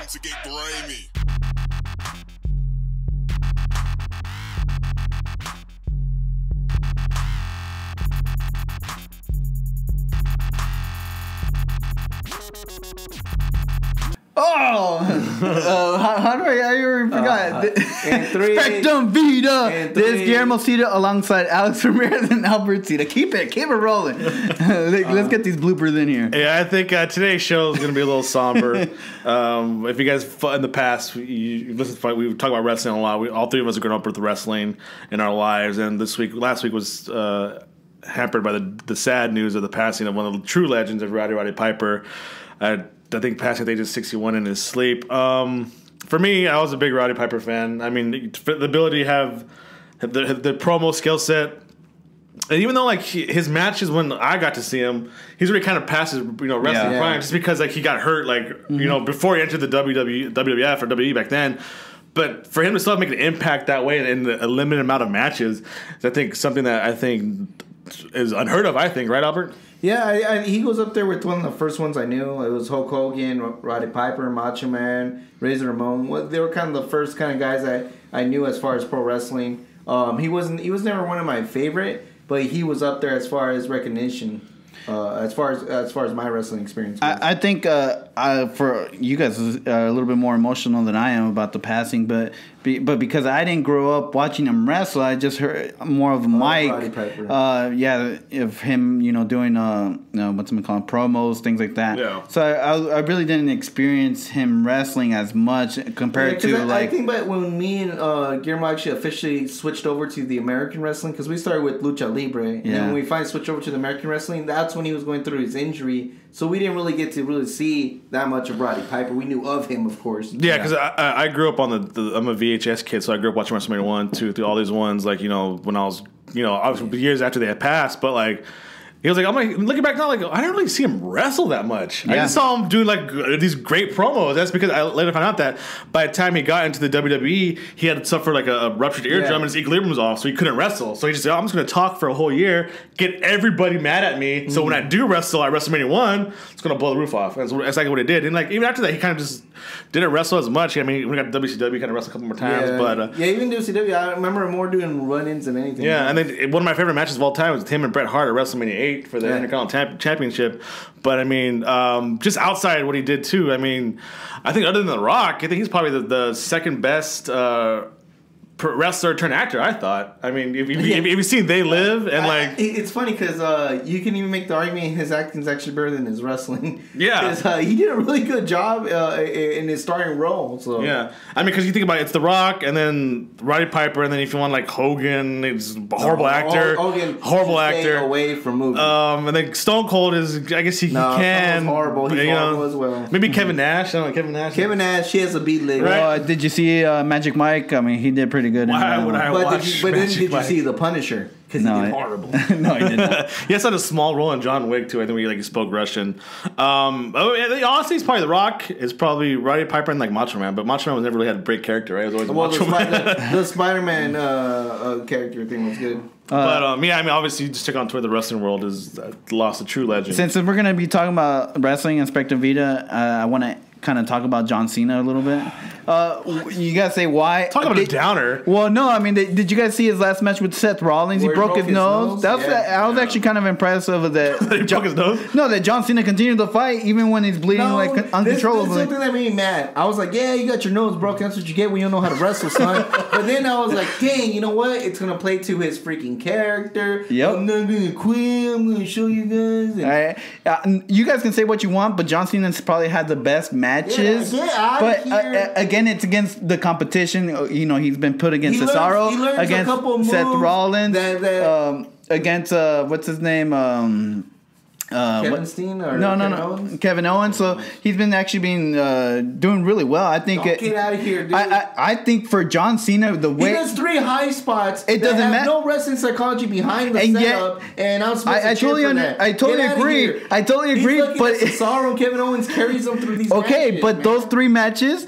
to get grimy. Oh, how do I already forgot? SpectrumVida. This is Guillermo Cita alongside Alex Ramirez and Albert Cita. Keep it rolling. Let's get these bloopers in here. Yeah, I think today's show is going to be a little somber. If you guys in the past, you listen to, we talk about wrestling a lot. All three of us are growing up with wrestling in our lives, and last week was hampered by the sad news of the passing of one of the true legends of Roddy Piper. I think passing at the age of 61 in his sleep. For me, I was a big Roddy Piper fan. I mean, the ability to have the promo skill set. And even though like his matches when I got to see him, he's already kind of past his wrestling prime, just because like he got hurt before he entered the WWF or WWE back then. But for him to still make an impact that way in a limited amount of matches, is I think something that I think is unheard of. I think, right, Albert? Yeah, he goes up there with one of the first ones I knew. It was Hulk Hogan, Roddy Piper, Macho Man, Razor Ramon. They were kind of the first kind of guys I knew as far as pro wrestling. He was never one of my favorite, but he was up there as far as recognition. As far as my wrestling experience goes. I think for you guys are a little bit more emotional than I am about the passing, but because I didn't grow up watching him wrestle, I just heard more of Mike. Roddy Piper. Of him, doing what's it called, promos, things like that. Yeah. So I really didn't experience him wrestling as much compared to I think, but when me and Guillermo actually officially switched over to the American wrestling, because we started with Lucha Libre, and then when we finally switched over to the American wrestling, that's when he was going through his injury. So we didn't really get to really see that much of Roddy Piper. We knew of him, of course. Yeah, because I grew up on I'm a VHS kid, so I grew up watching WrestleMania 1, 2, 3, all these ones, like, when I was, obviously years after they had passed, but like, he was like, I'm like, looking back now, like, I didn't really see him wrestle that much. Yeah. I just saw him doing like these great promos. That's because I later found out that by the time he got into the WWE, he had suffered like a ruptured eardrum and his equilibrium was off, so he couldn't wrestle. So he just said, I'm just going to talk for a whole year, get everybody mad at me. So when I do wrestle at WrestleMania 1, it's going to blow the roof off. That's exactly what he did. And like even after that, he kind of just didn't wrestle as much. I mean, when we got WCW, he kind of wrestled a couple more times. But even WCW, I remember more doing run-ins than anything. Yeah, and then one of my favorite matches of all time was him and Bret Hart at WrestleMania 8 for the Intercontinental Championship. But I mean, just outside what he did too, I mean, I think other than The Rock, I think he's probably the second best wrestler turned actor. I thought. I mean, if you've seen They Live and like, it's funny because you can even make the argument his acting's actually better than his wrestling. Yeah, because he did a really good job in his starring role. So yeah, I mean, because you think about it, it's The Rock and then Roddy Piper, and then if you want like Hogan, it's horrible actor, Hogan, horrible actor, away from movies. And then Stone Cold is, I guess he can. Horrible. He's horrible as well. Maybe Kevin Nash. I don't know, Kevin Nash. Kevin Nash, he has a beat leg. Right? Did you see Magic Mike? I mean, he did pretty good. Why would I watch? But then did you see The Punisher? Because he did horrible. No, he did not. He has had a small role in John Wick too. I think he spoke Russian. Honestly, it's probably The Rock. It's probably Roddy Piper and like Macho Man. But Macho Man was never really had a great character, right? It was always Macho Man. The Spider-Man character thing was good. But I mean, obviously, you just took on toward the wrestling world is lost a true legend. Since we're gonna be talking about wrestling and SpectrumVida, I want to kind of talk about John Cena a little bit. You guys say why? Talk about a downer. Well, no, I mean, did you guys see his last match with Seth Rollins? He broke his nose. I was actually kind of impressed of that. He broke his nose? No, that John Cena continued the fight even when he's bleeding uncontrollably. This is something that made me mad. I was like, yeah, you got your nose broken. That's what you get when you don't know how to wrestle, son. But then I was like, dang, you know what? It's going to play to his freaking character. Yep. I'm not going to quit. I'm going to show you guys. All right. You guys can say what you want, but John Cena's probably had the best matches. But again, it's against the competition. He's been put against Cesaro, against Seth Rollins, against what's his name? Kevin Steen or Owens? Kevin Owens. So he's been actually doing really well. I think. Get out of here, dude. I think for John Cena, the way he does 3 high spots, it doesn't matter. No wrestling psychology behind the setup, and I'm supposed to cheer for that. I totally agree. But Cesaro, Kevin Owens carries them through these. Okay, but those 3 matches,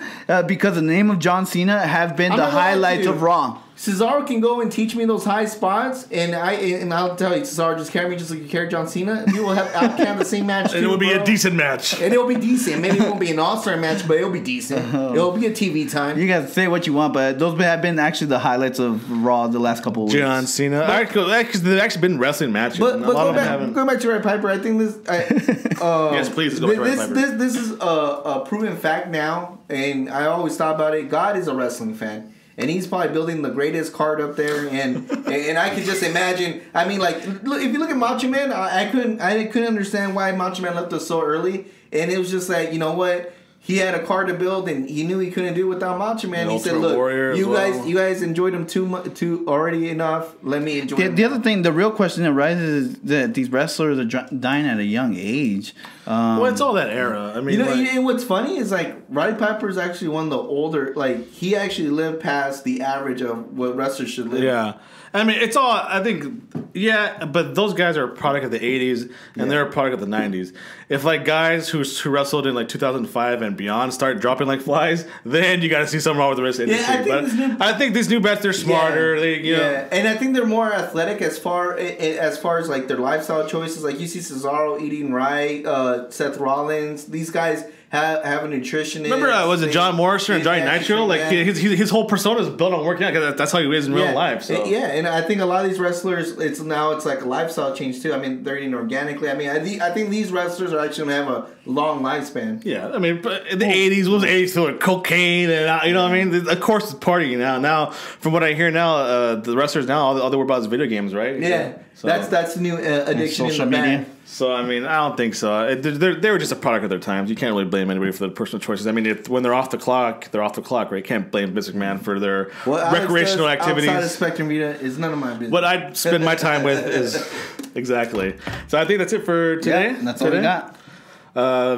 because of the name of John Cena, have been the highlights of Raw. Cesaro can go and teach me those high spots, and I'll tell you, Cesaro, just carry me just like you carry John Cena. We will have outcount the same match. And it will be a decent match. And it'll be decent. Maybe it won't be an all-star match, but it'll be decent. It'll be a TV time. You guys say what you want, but those have been actually the highlights of Raw the last couple of weeks. John Cena. They've actually been wrestling matches. But going back to Roddy Piper, I think this. Yes, please go back to Roddy Piper. This is a proven fact now, and I always thought about it. God is a wrestling fan. And he's probably building the greatest card up there, and I could just imagine. I mean, like, look, if you look at Macho Man, I couldn't understand why Macho Man left us so early, and it was just like, you know what, he had a card to build, and he knew he couldn't do it without Macho Man. He said, "Look, you guys enjoyed him too already enough. Let me enjoy." The other thing, the real question that rises is that these wrestlers are dying at a young age. Well, it's all that era. I mean, and what's funny is like Roddy Piper is actually one of the older. Like he actually lived past the average of what wrestlers should live. Yeah. I mean, it's all, I think, yeah, but those guys are a product of the 80s, and they're a product of the 90s. If, like, guys who wrestled in, like, 2005 and beyond start dropping like flies, then you got to see something wrong with the rest of the industry. I think these new vets, they're smarter. And I think they're more athletic as far as, like, their lifestyle choices. Like, you see Cesaro eating right, Seth Rollins. These guys have a nutritionist. Remember, was it John Morrison and Johnny Nitro? Like, his whole persona is built on working out because that's how he is in real life. So. Yeah, and I think a lot of these wrestlers, it's like a lifestyle change too. I mean, they're eating organically. I mean, I think these wrestlers are actually going to have a long lifespan. Yeah, I mean, in the 80s, what was the 80s? So cocaine and, you know what I mean? Of course, it's partying now. Now, from what I hear now, the wrestlers now, all they worry about is video games, right? Yeah, so. That's the new addiction in the media. So, I mean, I don't think so. They were just a product of their times. You can't really blame anybody for their personal choices. I mean, when they're off the clock, right? You can't blame Vince McMahon for their recreational activities. Outside of SpectrumVida is none of my business. What I spend my time with is... Exactly. So, I think that's it for today. Yeah, that's all we got.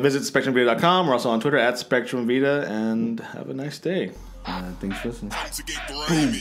Visit SpectrumVida.com. We're also on Twitter @SpectrumVida. And have a nice day. Thanks for listening. Boom.